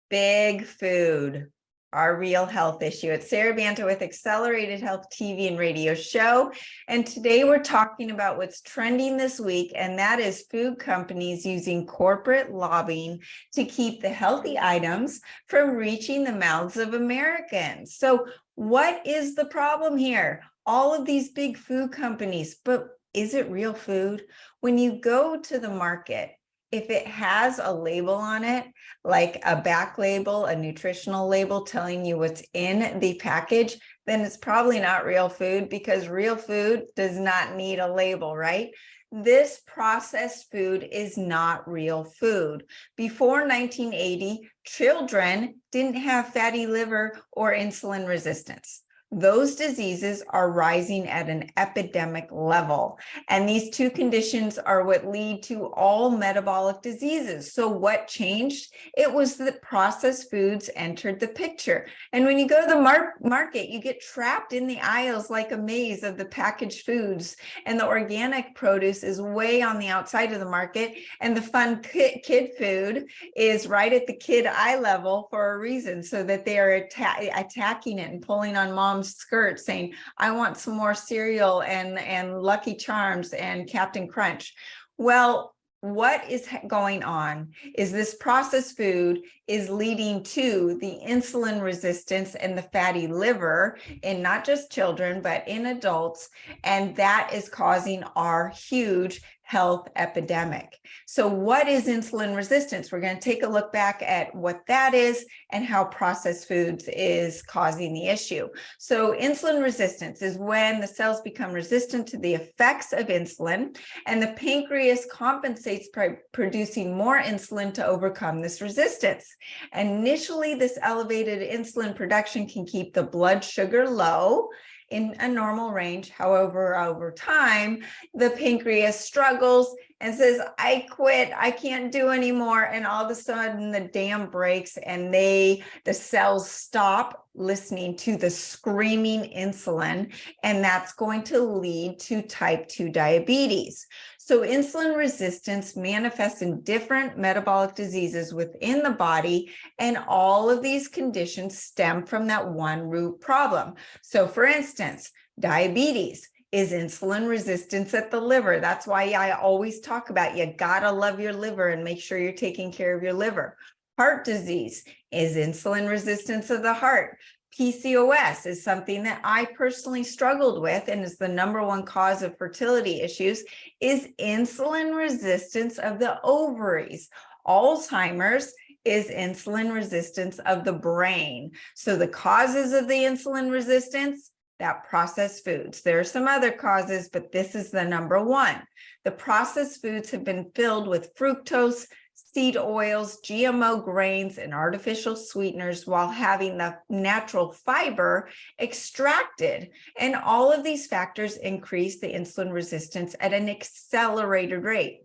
Big food, our real health issue. It's SaraBanta with Accelerated Health TV and radio show. And today we're talking about what's trending this week, and that is food companies using corporate lobbying to keep the healthy items from reaching the mouths of Americans. So what is the problem here? All of these big food companies, but is it real food? When you go to the market, if it has a label on it, like a back label, a nutritional label telling you what's in the package, then it's probably not real food, because real food does not need a label, right? This processed food is not real food. Before 1980, children didn't have fatty liver or insulin resistance. Those diseases are rising at an epidemic level. And these two conditions are what lead to all metabolic diseases. So what changed? It was that processed foods entered the picture. And when you go to the market, you get trapped in the aisles like a maze of the packaged foods. And the organic produce is way on the outside of the market. And the fun kid food is right at the kid eye level for a reason, so that they are attacking it and pulling on mom's skirt saying, I want some more cereal and Lucky Charms and Captain Crunch. Well, what is going on is this processed food is leading to the insulin resistance and the fatty liver in not just children, but in adults. And that is causing our huge health epidemic. So what is insulin resistance? We're going to take a look back at what that is and how processed foods is causing the issue. So insulin resistance is when the cells become resistant to the effects of insulin, and the pancreas compensates by producing more insulin to overcome this resistance. Initially, this elevated insulin production can keep the blood sugar low in a normal range. However, over time, the pancreas struggles and says, I quit, I can't do anymore. And all of a sudden the dam breaks and the cells stop listening to the screaming insulin, and that's going to lead to type 2 diabetes. So insulin resistance manifests in different metabolic diseases within the body, and all of these conditions stem from that one root problem. So for instance, diabetes is insulin resistance at the liver. That's why I always talk about you gotta love your liver and make sure you're taking care of your liver. Heart disease is insulin resistance of the heart. PCOS is something that I personally struggled with and is the #1 cause of fertility issues, is insulin resistance of the ovaries. Alzheimer's is insulin resistance of the brain. So the causes of the insulin resistance, that processed foods. There are some other causes, but this is the #1. The processed foods have been filled with fructose, seed oils, GMO grains, and artificial sweeteners, while having the natural fiber extracted. And all of these factors increase the insulin resistance at an accelerated rate.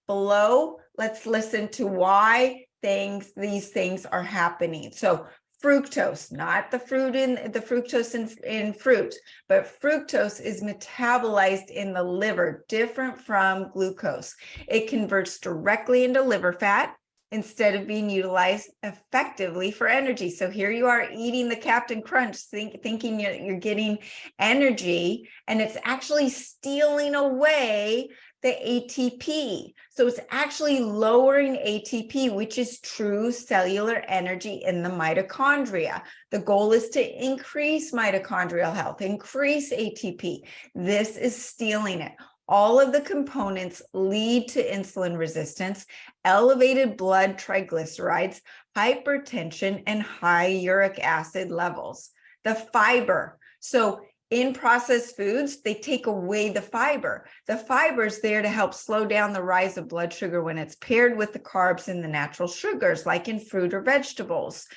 Below, let's listen to why these things are happening. So fructose, not the fructose in fruit, but fructose is metabolized in the liver, different from glucose. It converts directly into liver fat instead of being utilized effectively for energy. So here you are eating the Captain Crunch, thinking you're getting energy, and it's actually stealing away the ATP. So it's actually lowering ATP, which is true cellular energy in the mitochondria. The goal is to increase mitochondrial health, increase ATP. This is stealing it. All of the components lead to insulin resistance, elevated blood triglycerides, hypertension, and high uric acid levels. The fiber. So in processed foods, they take away the fiber. The fiber is there to help slow down the rise of blood sugar when it's paired with the carbs and the natural sugars, like in fruit or vegetables.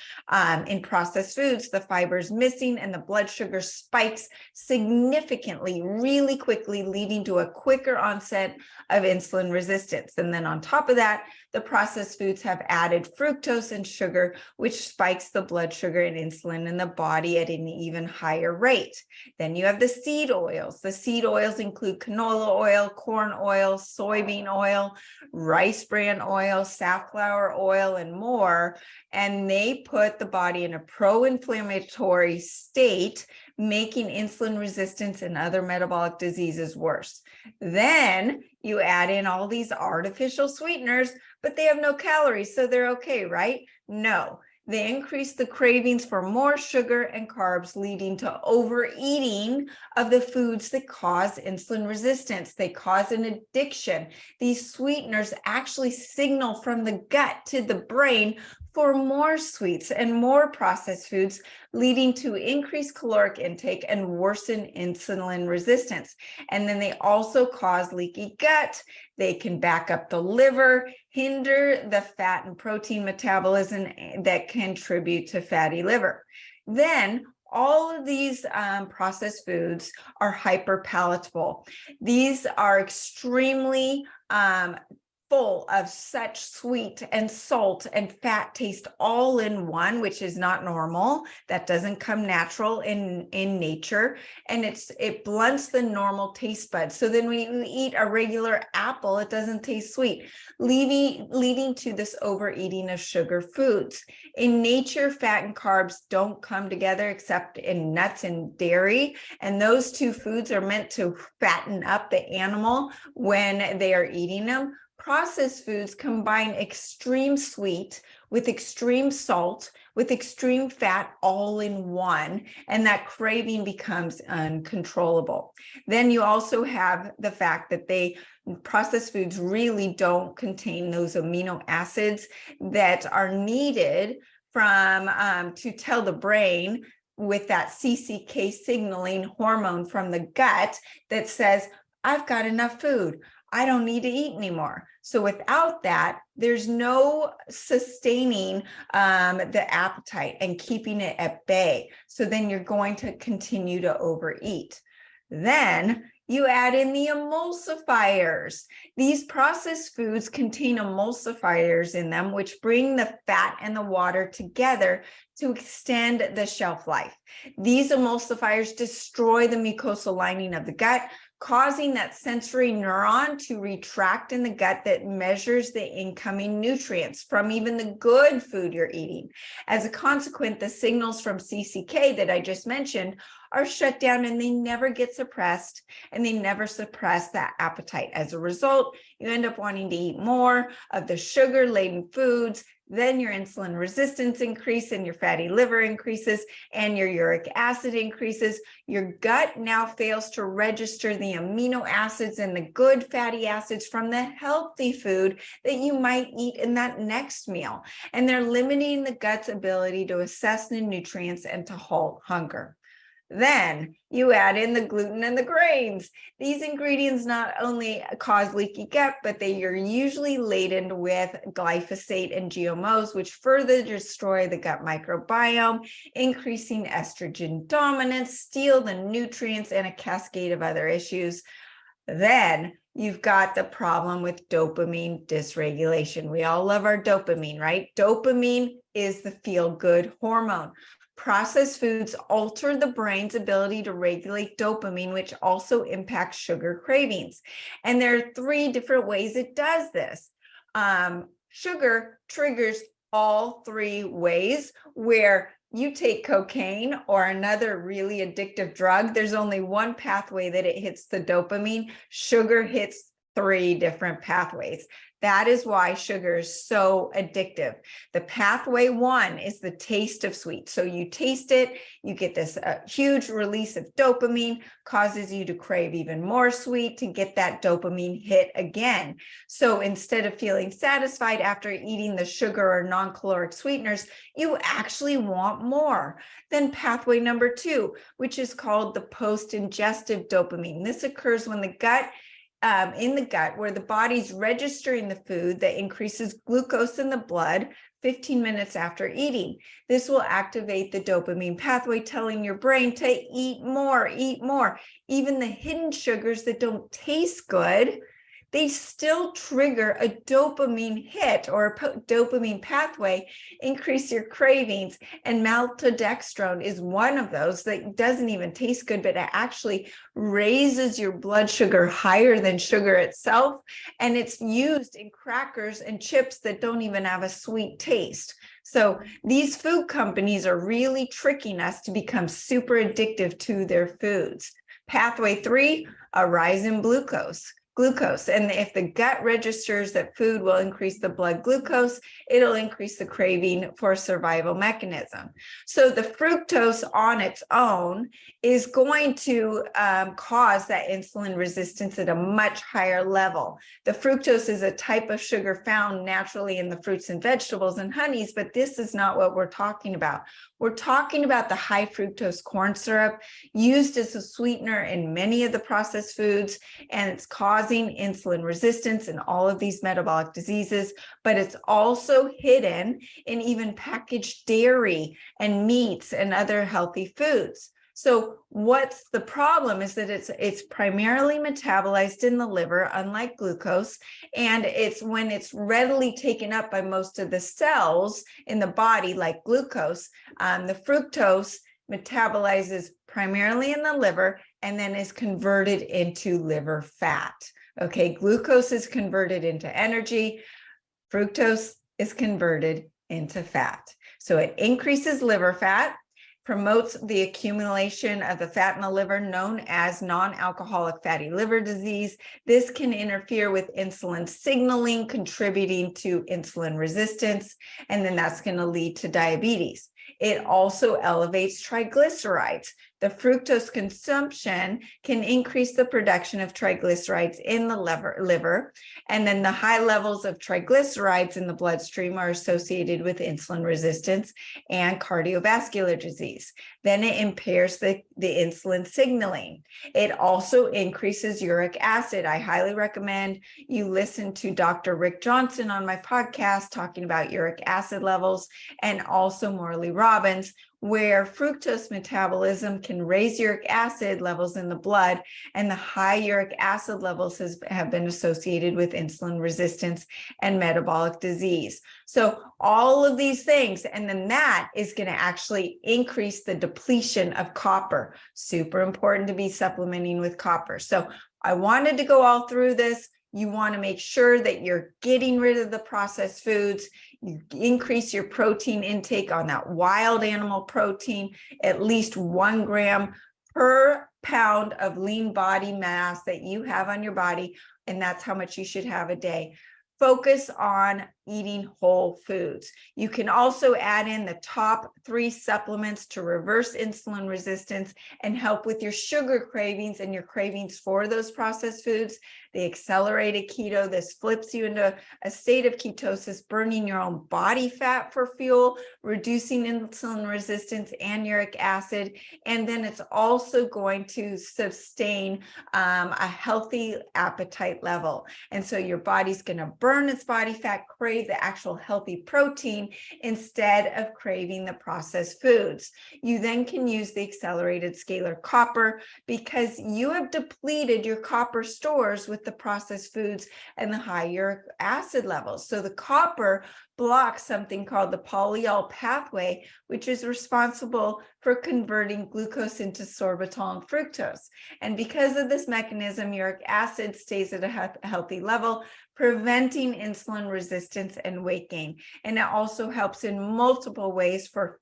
In processed foods, the fiber is missing and the blood sugar spikes significantly, really quickly, leading to a quicker onset of insulin resistance. And then on top of that, the processed foods have added fructose and sugar, which spikes the blood sugar and insulin in the body at an even higher rate. Then you have the seed oils. The seed oils include canola oil, corn oil, soybean oil, rice bran oil, safflower oil, and more. And they put the body in a pro-inflammatory state, making insulin resistance and other metabolic diseases worse. Then you add in all these artificial sweeteners, but they have no calories, so they're okay, right? No. They increase the cravings for more sugar and carbs, leading to overeating of the foods that cause insulin resistance. They cause an addiction. These sweeteners actually signal from the gut to the brain for more sweets and more processed foods, leading to increased caloric intake and worsen insulin resistance. And then they also cause leaky gut. They can back up the liver, hinder the fat and protein metabolism that contribute to fatty liver. Then all of these processed foods are hyperpalatable. These are extremely full of such sweet and salt and fat taste all in one, which is not normal. That doesn't come natural in nature. And it blunts the normal taste buds. So then when you eat a regular apple, it doesn't taste sweet, leading to this overeating of sugar foods. In nature, fat and carbs don't come together except in nuts and dairy. And those two foods are meant to fatten up the animal when they are eating them. Processed foods combine extreme sweet with extreme salt, with extreme fat all in one, and that craving becomes uncontrollable. Then you also have the fact that processed foods really don't contain those amino acids that are needed to tell the brain with that CCK signaling hormone from the gut that says, I've got enough food. I don't need to eat anymore. So without that, there's no sustaining the appetite and keeping it at bay. So then you're going to continue to overeat. Then you add in the emulsifiers. These processed foods contain emulsifiers in them, which bring the fat and the water together to extend the shelf life. These emulsifiers destroy the mucosal lining of the gut, causing that sensory neuron to retract in the gut that measures the incoming nutrients from even the good food you're eating. As a consequence, the signals from CCK that I just mentioned are shut down and they never get suppressed, and they never suppress that appetite. As a result, you end up wanting to eat more of the sugar-laden foods. Then your insulin resistance increases and your fatty liver increases and your uric acid increases. Your gut now fails to register the amino acids and the good fatty acids from the healthy food that you might eat in that next meal. And they're limiting the gut's ability to assess the nutrients and to halt hunger. Then you add in the gluten and the grains. These ingredients not only cause leaky gut, but they are usually laden with glyphosate and GMOs, which further destroy the gut microbiome, increasing estrogen dominance, steal the nutrients, and a cascade of other issues. Then you've got the problem with dopamine dysregulation. We all love our dopamine, right? Dopamine is the feel-good hormone. Processed foods alter the brain's ability to regulate dopamine, which also impacts sugar cravings. And there are 3 different ways it does this. Sugar triggers all 3 ways. Where you take cocaine or another really addictive drug, there's only one pathway that it hits the dopamine. Sugar hits 3 different pathways. That is why sugar is so addictive. The pathway 1 is the taste of sweet. So you taste it, you get this huge release of dopamine, causes you to crave even more sweet to get that dopamine hit again. So instead of feeling satisfied after eating the sugar or non-caloric sweeteners, you actually want more. Then pathway number 2, which is called the post-ingestive dopamine. This occurs when the gut in the gut, where the body's registering the food that increases glucose in the blood 15 minutes after eating. This will activate the dopamine pathway, telling your brain to eat more, eat more. Even the hidden sugars that don't taste good, they still trigger a dopamine hit or a dopamine pathway, increase your cravings. And maltodextrin is one of those that doesn't even taste good, but it actually raises your blood sugar higher than sugar itself. And it's used in crackers and chips that don't even have a sweet taste. So these food companies are really tricking us to become super addictive to their foods. Pathway 3, a rise in glucose. And if the gut registers that food will increase the blood glucose, it'll increase the craving for survival mechanism. So the fructose on its own is going to cause that insulin resistance at a much higher level. The fructose is a type of sugar found naturally in the fruits and vegetables and honeys, but this is not what we're talking about. We're talking about the high fructose corn syrup used as a sweetener in many of the processed foods, and it's causing insulin resistance and all of these metabolic diseases, but it's also hidden in even packaged dairy and meats and other healthy foods. So what's the problem is that it's primarily metabolized in the liver, unlike glucose, and it's when it's readily taken up by most of the cells in the body, like glucose, the fructose metabolizes primarily in the liver and then is converted into liver fat. Okay, glucose is converted into energy, fructose is converted into fat. So it increases liver fat, promotes the accumulation of the fat in the liver known as non-alcoholic fatty liver disease. This can interfere with insulin signaling, contributing to insulin resistance, and then that's going to lead to diabetes. It also elevates triglycerides. The fructose consumption can increase the production of triglycerides in the liver, and then the high levels of triglycerides in the bloodstream are associated with insulin resistance and cardiovascular disease. Then it impairs the insulin signaling. It also increases uric acid. I highly recommend you listen to Dr. Rick Johnson on my podcast talking about uric acid levels, and also Morley Robbins, where fructose metabolism can raise uric acid levels in the blood, and the high uric acid levels have been associated with insulin resistance and metabolic disease. So all of these things, and then that is going to actually increase the depletion of copper. Super important to be supplementing with copper. So I wanted to go all through this. You want to make sure that you're getting rid of the processed foods. You increase your protein intake on that wild animal protein, at least 1 gram per pound of lean body mass that you have on your body. And that's how much you should have a day. Focus on eating whole foods. You can also add in the top 3 supplements to reverse insulin resistance and help with your sugar cravings and your cravings for those processed foods. The accelerated keto, this flips you into a state of ketosis, burning your own body fat for fuel, reducing insulin resistance and uric acid. And then it's also going to sustain a healthy appetite level. And so your body's going to burn its body fat, crave the actual healthy protein instead of craving the processed foods. You then can use the accelerated scalar copper because you have depleted your copper stores with the processed foods and the high uric acid levels. So the copper blocks something called the polyol pathway, which is responsible for converting glucose into sorbitol and fructose. And because of this mechanism, uric acid stays at a healthy level, preventing insulin resistance and weight gain. And it also helps in multiple ways for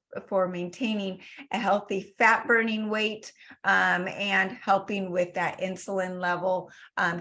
maintaining a healthy fat burning weight and helping with that insulin level,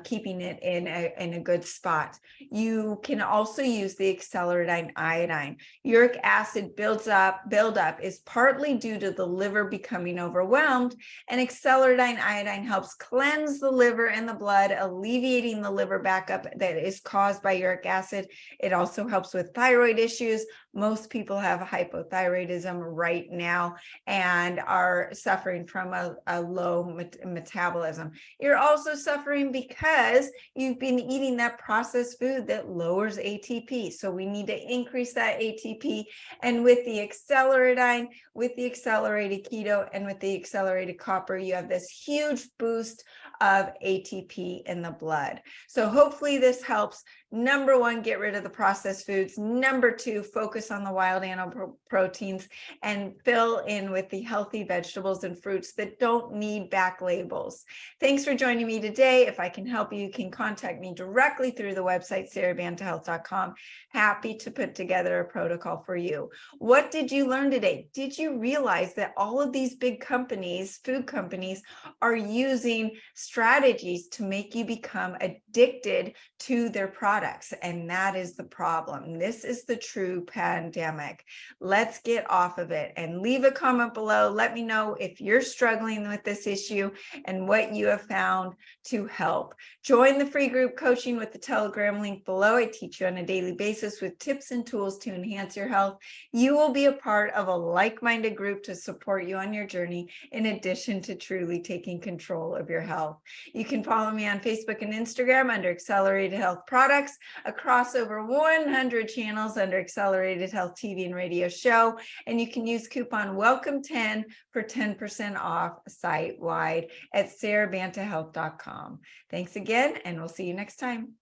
keeping it in a good spot. You can also use the accelerated iodine. Uric acid buildup is partly due to the liver becoming overwhelmed, and accelerated iodine helps cleanse the liver and the blood, alleviating the liver backup that is caused by uric acid. It also helps with thyroid issues. Most people have hypothyroidism right now and are suffering from a low metabolism. You're also suffering because you've been eating that processed food that lowers ATP. So we need to increase that ATP. And with the accelerated, with the accelerated keto, and with the accelerated copper, you have this huge boost of ATP in the blood. So hopefully this helps. Number one, get rid of the processed foods. Number two, focus on the wild animal proteins and fill in with the healthy vegetables and fruits that don't need back labels. Thanks for joining me today. If I can help you, you can contact me directly through the website, SaraBantaHealth.com. Happy to put together a protocol for you. What did you learn today? Did you realize that all of these big companies, food companies, are using strategies to make you become addicted to their products? And that is the problem. This is the true pandemic. Let's get off of it, and leave a comment below. Let me know if you're struggling with this issue and what you have found to help. Join the free group coaching with the Telegram link below. I teach you on a daily basis with tips and tools to enhance your health. You will be a part of a like-minded group to support you on your journey, in addition to truly taking control of your health. You can follow me on Facebook and Instagram under Accelerated Health Products, across over 100 channels under Accelerated Health TV and Radio Show. And you can use coupon WELCOME10 for 10% off site-wide at SaraBantaHealth.com. Thanks again, and we'll see you next time.